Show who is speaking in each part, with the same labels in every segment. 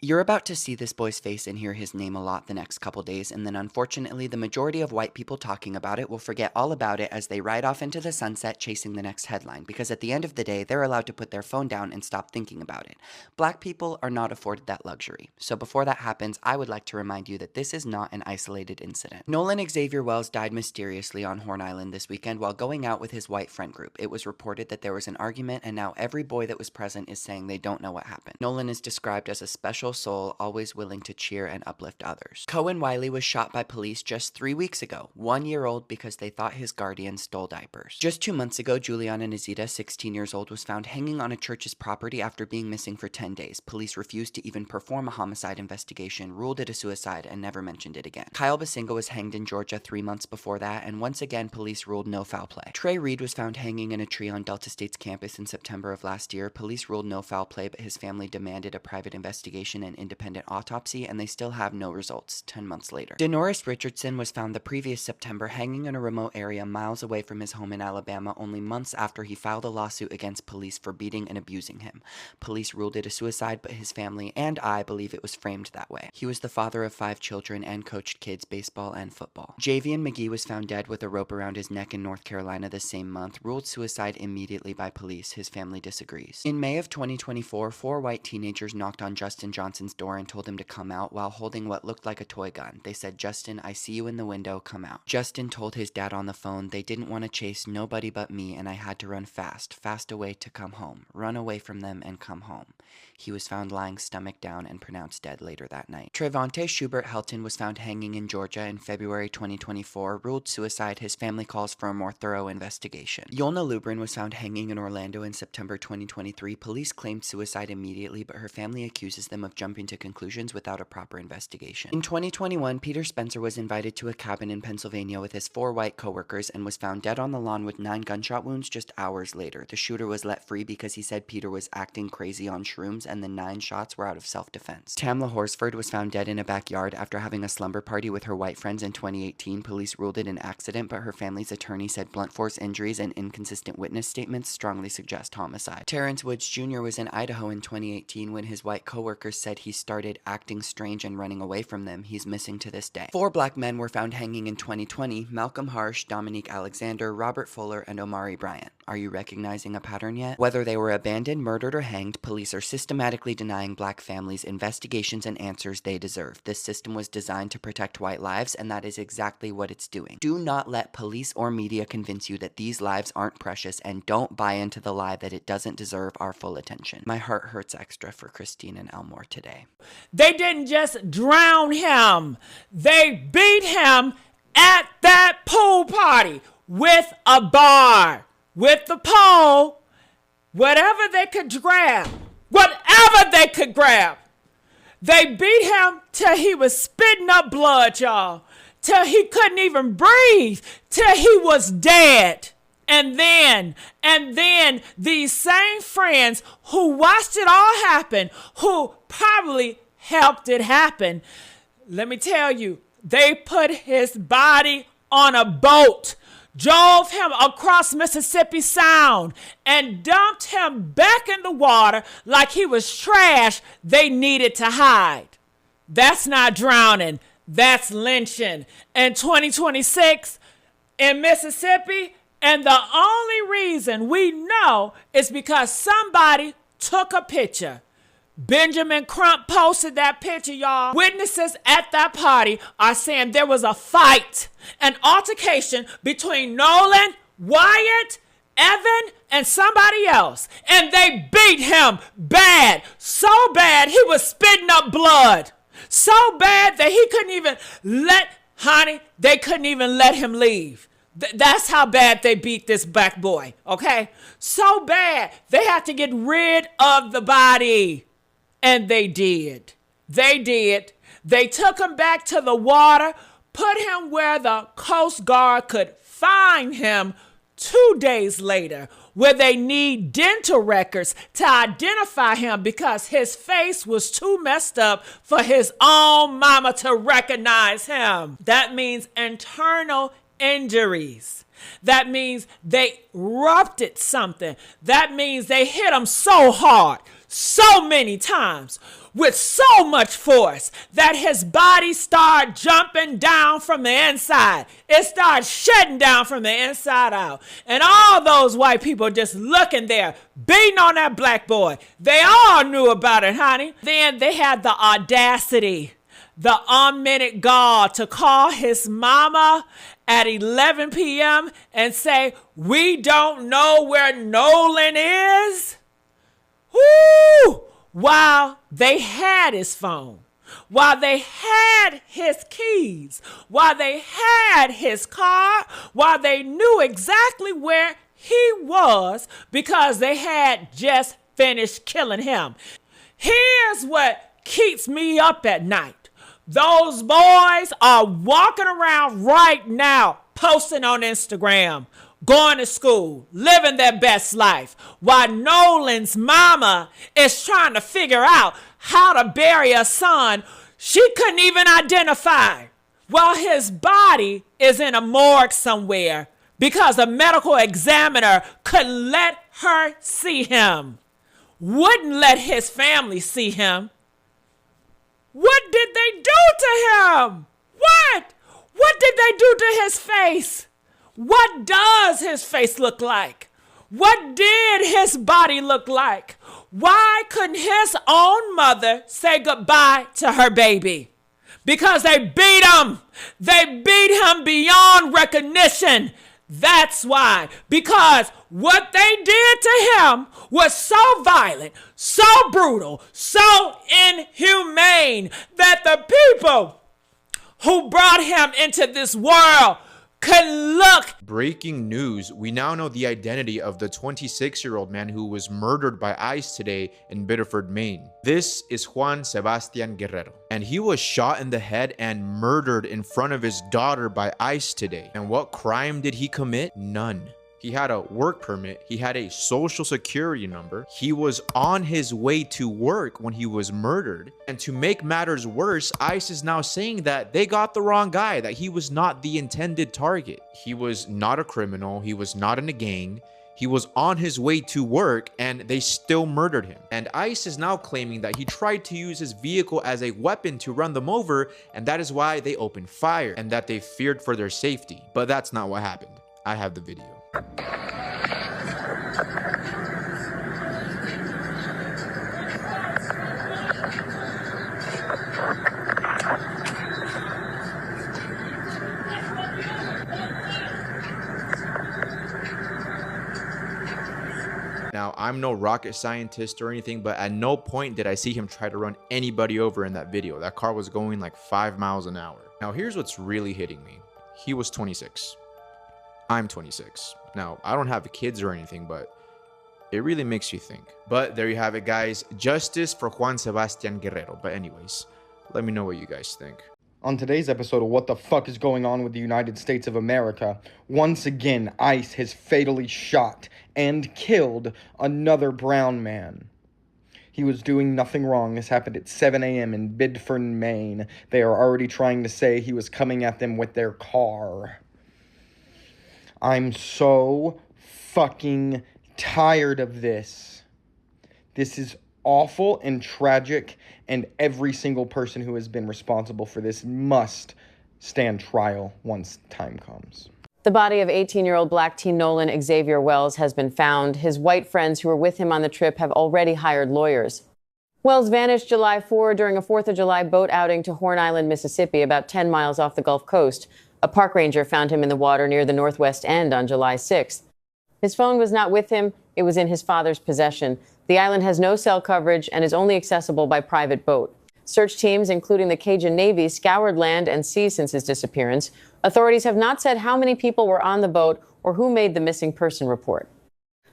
Speaker 1: You're about to see this boy's face and hear his name a lot the next couple days, and then unfortunately, the majority of white people talking about it will forget all about it as they ride off into the sunset chasing the next headline, because at the end of the day, they're allowed to put their phone down and stop thinking about it. Black people are not afforded that luxury. So before that happens, I would like to remind you that this is not an isolated incident. Nolan Xavier Wells died mysteriously on Horn Island this weekend while going out with his white friend group. It was reported that there was an argument, and now every boy that was present is saying they don't know what happened. Nolan is described as a special soul, always willing to cheer and uplift others. Cohen Wiley was shot by police just 3 weeks ago, 1 year old, because they thought his guardian stole diapers. Just 2 months ago, Juliana Nazita, 16 years old, was found hanging on a church's property after being missing for 10 days. Police refused to even perform a homicide investigation, ruled it a suicide, and never mentioned it again. Kyle Basinga was hanged in Georgia 3 months before that, and once again, police ruled no foul play. Trey Reed was found hanging in a tree on Delta State's campus in September of last year. Police ruled no foul play, but his family demanded a private investigation and independent autopsy, and they still have no results 10 months later. Denoris Richardson was found the previous September hanging in a remote area miles away from his home in Alabama, only months after he filed a lawsuit against police for beating and abusing him. Police ruled it a suicide, but his family and I believe it was framed that way. He was the father of 5 children and coached kids baseball and football. Javian McGee was found dead with a rope around his neck in North Carolina the same month, ruled suicide immediately by police. His family disagrees. In May of 2024, 4 white teenagers knocked on Justin Johnson's door and told him to come out while holding what looked like a toy gun. They said, "Justin, I see you in the window, come out." Justin told his dad on the phone, "They didn't want to chase nobody but me, and I had to run fast away to come home. Run away from them and come home." He was found lying stomach down and pronounced dead later that night. Trevante Schubert Helton was found hanging in Georgia in February 2024, ruled suicide. His family calls for a more thorough investigation. Yolna Lubrin was found hanging in Orlando in September 2023. Police claimed suicide immediately, but her family accuses them of jumping to conclusions without a proper investigation. In 2021, Peter Spencer was invited to a cabin in Pennsylvania with his 4 white coworkers and was found dead on the lawn with 9 gunshot wounds just hours later. The shooter was let free because he said Peter was acting crazy on shrooms, and the 9 shots were out of self-defense. Tamla Horsford was found dead in a backyard after having a slumber party with her white friends in 2018. Police ruled it an accident, but her family's attorney said blunt force injuries and inconsistent witness statements strongly suggest homicide. Terrence Woods Jr. was in Idaho in 2018 when his white coworkers said he started acting strange and running away from them. He's missing to this day. 4 black men were found hanging in 2020: Malcolm Harsh, Dominique Alexander, Robert Fuller, and Omari Bryant. Are you recognizing a pattern yet? Whether they were abandoned, murdered, or hanged, police are systematically denying black families investigations and answers they deserve. This system was designed to protect white lives, and that is exactly what it's doing. Do not let police or media convince you that these lives aren't precious, and don't buy into the lie that it doesn't deserve our full attention. My heart hurts extra for Christine and Elmore today.
Speaker 2: They didn't just drown him. They beat him at that pool party with a bar, with the pole, whatever they could grab. Whatever they could grab. They beat him till he was spitting up blood, y'all. Till he couldn't even breathe. Till he was dead. And then these same friends who watched it all happen, who probably helped it happen, let me tell you, they put his body on a boat, drove him across Mississippi Sound, and dumped him back in the water like he was trash they needed to hide. That's not drowning. That's lynching. In 2026, in Mississippi, and the only reason we know is because somebody took a picture. Benjamin Crump posted that picture, y'all. Witnesses at that party are saying there was a fight, an altercation between Nolan, Wyatt, Evan, and somebody else. And they beat him bad, so bad he was spitting up blood. So bad that he couldn't even they couldn't even let him leave. That's how bad they beat this black boy, okay? So bad, they had to get rid of the body. And they did. They did. They took him back to the water, put him where the Coast Guard could find him 2 days later, where they need dental records to identify him because his face was too messed up for his own mama to recognize him. That means internal injuries. That means they ruptured something. That means they hit him so hard, so many times with so much force that his body started jumping down from the inside. It started shutting down from the inside out. And all those white people just looking there, beating on that black boy. They all knew about it, honey. Then they had the audacity, the unminute gall to call his mama at 11 p.m. and say, "We don't know where Nolan is." Woo! While they had his phone, while they had his keys, while they had his car, while they knew exactly where he was because they had just finished killing him. Here's what keeps me up at night. Those boys are walking around right now, posting on Instagram, going to school, living their best life, while Nolan's mama is trying to figure out how to bury a son she couldn't even identify, while his body is in a morgue somewhere because a medical examiner couldn't let her see him, wouldn't let his family see him. What did they do to him? What? What did they do to his face? What does his face look like? What did his body look like? Why couldn't his own mother say goodbye to her baby? Because they beat him. They beat him beyond recognition. That's why. Because what they did to him was so violent, so brutal, so inhumane that the people who brought him into this world could look.
Speaker 3: Breaking news, we now know the identity of the 26-year-old man who was murdered by ICE today in Biddeford, Maine. This is Juan Sebastian Guerrero, and he was shot in the head and murdered in front of his daughter by ICE today. And what crime did he commit? None. He had a work permit, he had a social security number, he was on his way to work when he was murdered. And to make matters worse, ICE is now saying that they got the wrong guy, that he was not the intended target. He was not a criminal, he was not in a gang, he was on his way to work and they still murdered him. And ICE is now claiming that he tried to use his vehicle as a weapon to run them over, and that is why they opened fire and that they feared for their safety. But that's not what happened. I have the video. Now, I'm no rocket scientist or anything, but at no point did I see him try to run anybody over in that video. That car was going like 5 miles an hour. Now, here's what's really hitting me. He was 26. I'm 26. Now, I don't have kids or anything, but it really makes you think. But there you have it, guys. Justice for Juan Sebastian Guerrero. But anyways, let me know what you guys think.
Speaker 4: On today's episode of What the Fuck is Going On with the United States of America, once again, ICE has fatally shot and killed another brown man. He was doing nothing wrong. This happened at 7 a.m. in Biddeford, Maine. They are already trying to say he was coming at them with their car. I'm so fucking tired of this. This is awful and tragic, and every single person who has been responsible for this must stand trial once time comes.
Speaker 5: The body of 18-year-old black teen Nolan Xavier Wells has been found. His white friends who were with him on the trip have already hired lawyers. Wells vanished July 4 during a 4th of July boat outing to Horn Island, Mississippi, about 10 miles off the Gulf Coast. A park ranger found him in the water near the northwest end on July 6th. His phone was not with him. It was in his father's possession. The island has no cell coverage and is only accessible by private boat. Search teams, including the Cajun Navy, scoured land and sea since his disappearance. Authorities have not said how many people were on the boat or who made the missing person report.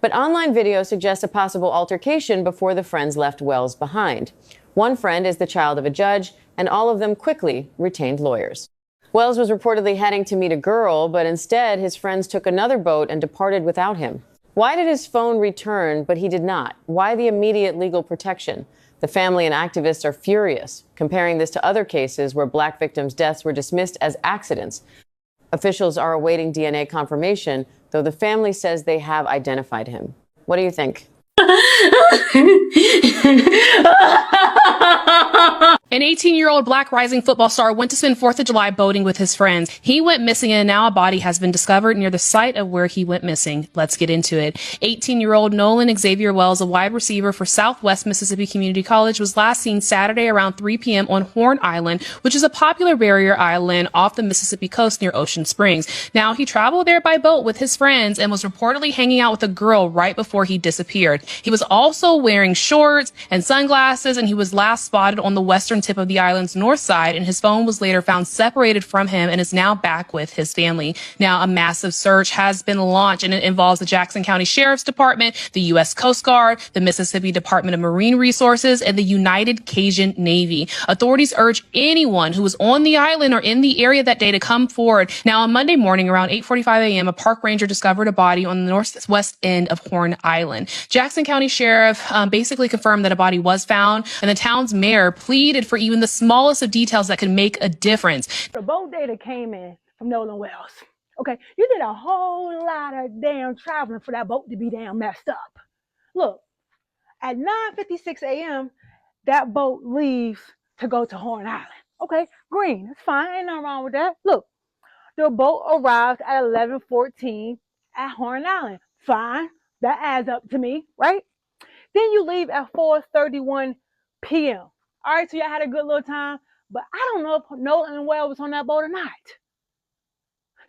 Speaker 5: But online video suggests a possible altercation before the friends left Wells behind. One friend is the child of a judge, and all of them quickly retained lawyers. Wells was reportedly heading to meet a girl, but instead his friends took another boat and departed without him. Why did his phone return, but he did not? Why the immediate legal protection? The family and activists are furious, comparing this to other cases where black victims' deaths were dismissed as accidents. Officials are awaiting DNA confirmation, though the family says they have identified him. What do you think?
Speaker 6: An 18-year-old Black Rising football star went to spend 4th of July boating with his friends. He went missing and now a body has been discovered near the site of where he went missing. Let's get into it. 18-year-old Nolan Xavier Wells, a wide receiver for Southwest Mississippi Community College, was last seen Saturday around 3 p.m. on Horn Island, which is a popular barrier island off the Mississippi coast near Ocean Springs. Now, he traveled there by boat with his friends and was reportedly hanging out with a girl right before he disappeared. He was also wearing shorts and sunglasses, and he was last spotted on the western tip of the island's north side, and his phone was later found separated from him and is now back with his family. Now, a massive search has been launched, and it involves the Jackson County Sheriff's Department, the U.S. Coast Guard, the Mississippi Department of Marine Resources, and the United Cajun Navy. Authorities urge anyone who was on the island or in the area that day to come forward. Now, on Monday morning around 8:45 a.m., a park ranger discovered a body on the northwest end of Horn Island. Jackson County Sheriff basically confirmed that a body was found, and the town's mayor pleaded for even the smallest of details that could make a difference.
Speaker 7: The boat data came in from Nolan Wells. Okay, you did a whole lot of damn traveling for that boat to be damn messed up. Look, at 9:56 a.m., that boat leaves to go to Horn Island. Okay, green, that's fine, ain't nothing wrong with that. Look, the boat arrived at 11:14 at Horn Island. Fine, that adds up to me, right? Then you leave at 4:31 p.m. All right, so y'all had a good little time, but I don't know if Nolan Wells was on that boat or not.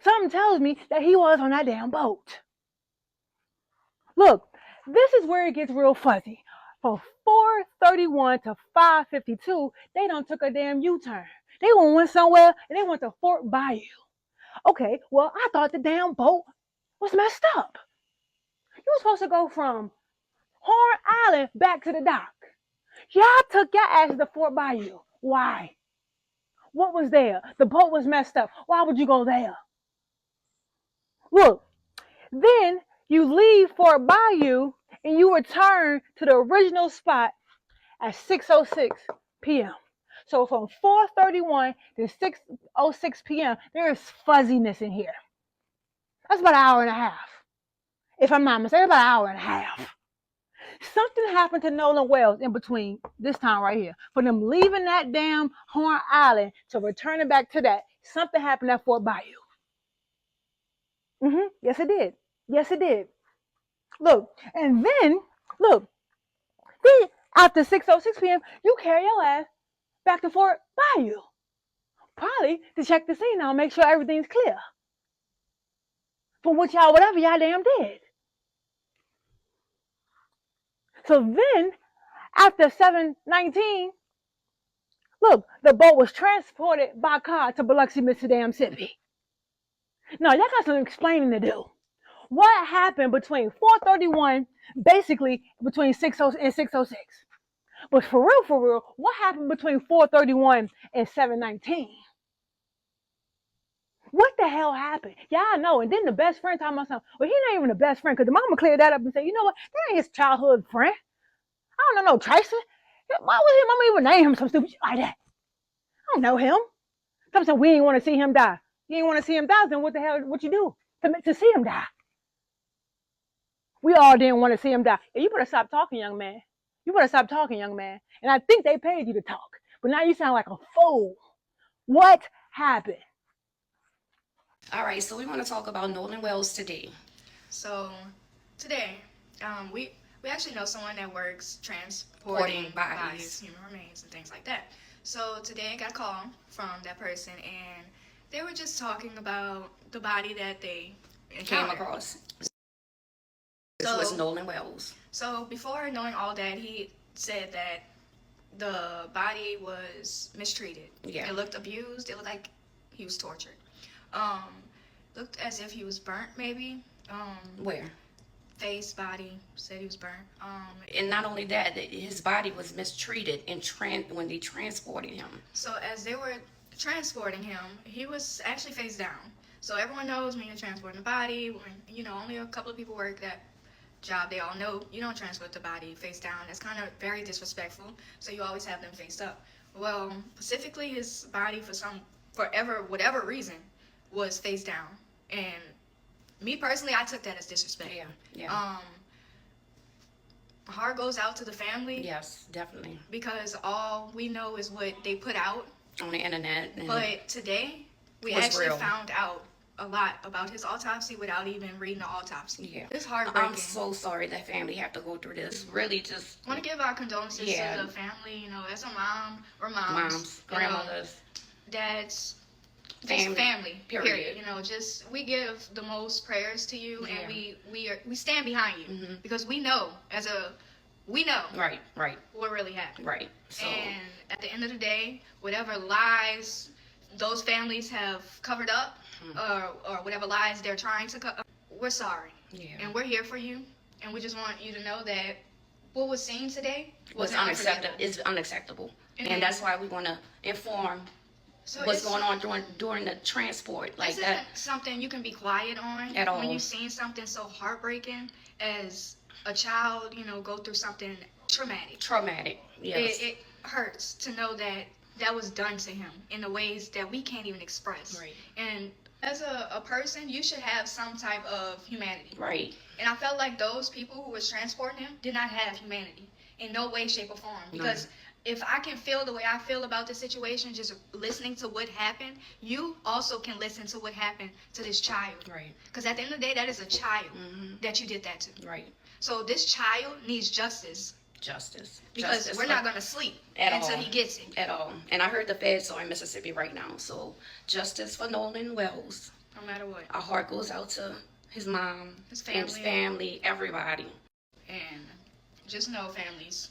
Speaker 7: Something tells me that he was on that damn boat. Look, this is where it gets real fuzzy. From 4:31 to 5:52, they done took a damn U-turn. They went somewhere and they went to Fort Bayou. Okay, well, I thought the damn boat was messed up. You were supposed to go from Horn Island back to the dock. Y'all took your ass to Fort Bayou. Why? What was there? The boat was messed up. Why would you go there? Look, then you leave Fort Bayou and you return to the original spot at 6:06 p.m. So from 4:31 to 6:06 p.m., there is fuzziness in here. That's about an hour and a half. If I'm not mistaken, about an hour and a half. Something happened to Nolan Wells in between this time right here. For them leaving that damn Horn Island to returning back to that, something happened at Fort Bayou. Yes, it did. Yes, it did. Look, and then after 6:06 p.m., you carry your ass back to Fort Bayou. Probably to check the scene out and make sure everything's clear. For whatever y'all damn did. So then, after 7:19, look, the boat was transported by car to Biloxi, Mississippi. Now, y'all got some explaining to do. What happened between 4:31, basically between 6:00 and 6:06? But for real, what happened between 4:31 and 7:19? What the hell happened? Y'all know. And then the best friend told my son, well, he not even the best friend, because the mama cleared that up and said, you know what? That ain't his childhood friend. I don't know no Tracy. Why would his mama even name him some stupid shit like that? I don't know him. Sometimes we ain't want to see him die. You ain't want to see him die, then what the hell, what you do to see him die? We all didn't want to see him die. And you better stop talking, young man. You better stop talking, young man. And I think they paid you to talk. But now you sound like a fool. What happened?
Speaker 8: All right, so we want to talk about Nolan Wells today.
Speaker 9: So today, we actually know someone that works transporting bodies, human remains, and things like that. So today I got a call from that person, and they were just talking about the body that they
Speaker 8: Came across. This was Nolan Wells.
Speaker 9: So before knowing all that, he said that the body was mistreated.
Speaker 8: Yeah.
Speaker 9: It looked abused. It looked like he was tortured. Looked as if he was burnt, maybe.
Speaker 8: Where?
Speaker 9: Face, body, said he was burnt.
Speaker 8: And not only that, his body was mistreated when they transported him.
Speaker 9: So as they were transporting him, he was actually face down. So everyone knows when you're transporting a body, when only a couple of people work that job, they all know you don't transport the body face down. That's kind of very disrespectful. So you always have them face up. Well, specifically his body whatever reason was face down. And me personally, I took that as disrespect.
Speaker 8: Yeah.
Speaker 9: heart goes out to the family.
Speaker 8: Yes, definitely.
Speaker 9: Because all we know is what they put out
Speaker 8: on the internet.
Speaker 9: But today, we actually found out a lot about his autopsy without even reading the autopsy.
Speaker 8: Yeah.
Speaker 9: It's heartbreaking.
Speaker 8: I'm so sorry that family have to go through this. Really just...
Speaker 9: I want to give our condolences to the family, you know, as a mom or moms,
Speaker 8: grandmothers,
Speaker 9: dads, just family, period. You know, just we give the most prayers to you, and we stand behind you because we know right what really happened.
Speaker 8: Right. So,
Speaker 9: and at the end of the day, whatever lies those families have covered up, or whatever lies they're trying to cover, we're sorry. Yeah. And we're here for you, and we just want you to know that what was seen today was unacceptable.
Speaker 8: It's unacceptable. And that's why we want to inform what's going on during the transport. Like
Speaker 9: this isn't something you can be quiet on
Speaker 8: at all.
Speaker 9: When you've seen something so heartbreaking as a child, you know, go through something traumatic.
Speaker 8: Yes.
Speaker 9: It hurts to know that that was done to him in the ways that we can't even express.
Speaker 8: Right.
Speaker 9: And as a person, you should have some type of humanity.
Speaker 8: Right.
Speaker 9: And I felt like those people who was transporting him did not have humanity in no way, shape, or form. Because if I can feel the way I feel about the situation, just listening to what happened, you also can listen to what happened to this child.
Speaker 8: Right.
Speaker 9: Because at the end of the day, that is a child that you did that to.
Speaker 8: Right.
Speaker 9: So this child needs justice. Because we're not going to sleep until he gets it.
Speaker 8: At all. And I heard the feds are in Mississippi right now. So justice for Nolan Wells.
Speaker 9: No matter what.
Speaker 8: Our heart goes out to his mom, his family, everybody.
Speaker 9: And just know, families,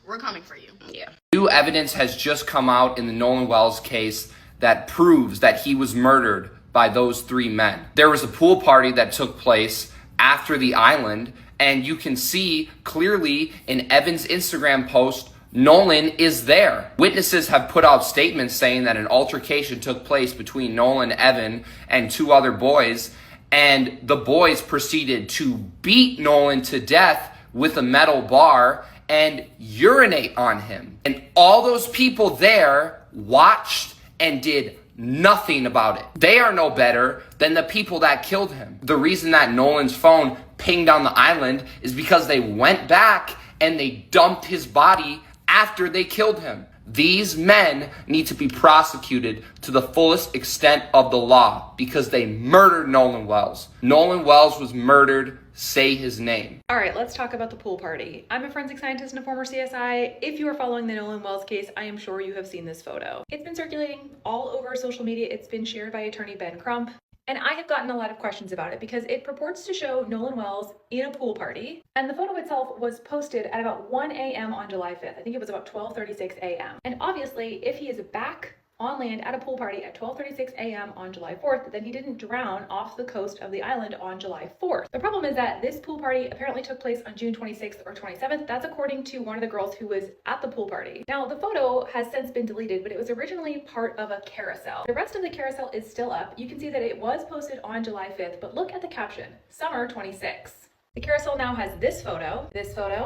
Speaker 9: we're coming for you.
Speaker 8: Yeah.
Speaker 10: New evidence has just come out in the Nolan Wells case that proves that he was murdered by those three men. There was a pool party that took place after the island, and you can see clearly in Evan's Instagram post, Nolan is there. Witnesses have put out statements saying that an altercation took place between Nolan, Evan, and two other boys, and the boys proceeded to beat Nolan to death with a metal bar and urinate on him. And all those people there watched and did nothing about it. They are no better than the people that killed him. The reason that Nolan's phone pinged on the island is because they went back and they dumped his body after they killed him. These men need to be prosecuted to the fullest extent of the law because they murdered Nolan Wells. Nolan Wells was murdered. Say his name.
Speaker 11: All right, let's talk about the pool party. I'm a forensic scientist and a former CSI. If you are following the Nolan Wells case, I am sure you have seen this photo. It's been circulating all over social media. It's been shared by attorney Ben Crump. And I have gotten a lot of questions about it because it purports to show Nolan Wells in a pool party. And the photo itself was posted at about 1 a.m. on July 5th. I think it was about 12:36 a.m. And obviously, if he is back on land at a pool party at 12:36 a.m. on July 4th, then he didn't drown off the coast of the island on July 4th. The problem is that this pool party apparently took place on June 26th or 27th. That's according to one of the girls who was at the pool party. Now, the photo has since been deleted, but it was originally part of a carousel. The rest of the carousel is still up. You can see that it was posted on July 5th, but look at the caption, Summer 26. The carousel now has this photo, this one,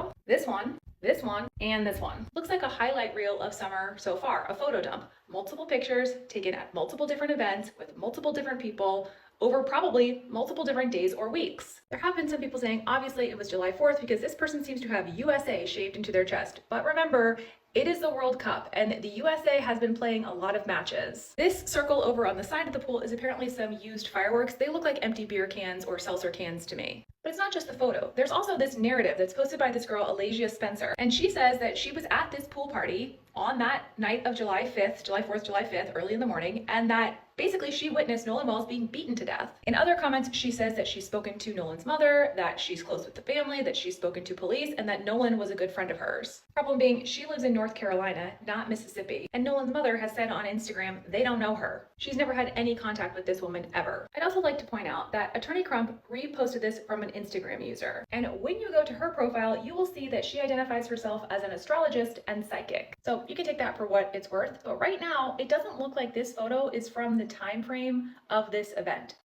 Speaker 11: and this one. Looks like a highlight reel of summer so far, a photo dump. Multiple pictures taken at multiple different events with multiple different people over probably multiple different days or weeks. There have been some people saying, obviously it was July 4th because this person seems to have USA shaved into their chest. But remember, it is the World Cup and the USA has been playing a lot of matches. This circle over on the side of the pool is apparently some used fireworks. They look like empty beer cans or seltzer cans to me. But it's not just the photo. There's also this narrative that's posted by this girl, Alasia Spencer. And she says that she was at this pool party on that night of July 4th, July 5th, early in the morning, and that basically she witnessed Nolan Wells being beaten to death. In other comments, she says that she's spoken to Nolan's mother, that she's close with the family, that she's spoken to police, and that Nolan was a good friend of hers. Problem being, she lives in North Carolina, not Mississippi, and Nolan's mother has said on Instagram they don't know her. She's never had any contact with this woman ever. I'd also like to point out that Attorney Crump reposted this from an Instagram user, and when you go to her profile, you will see that she identifies herself as an astrologist and psychic. So you can take that for what it's worth, but right now, it doesn't look like this photo is from the time frame of this event.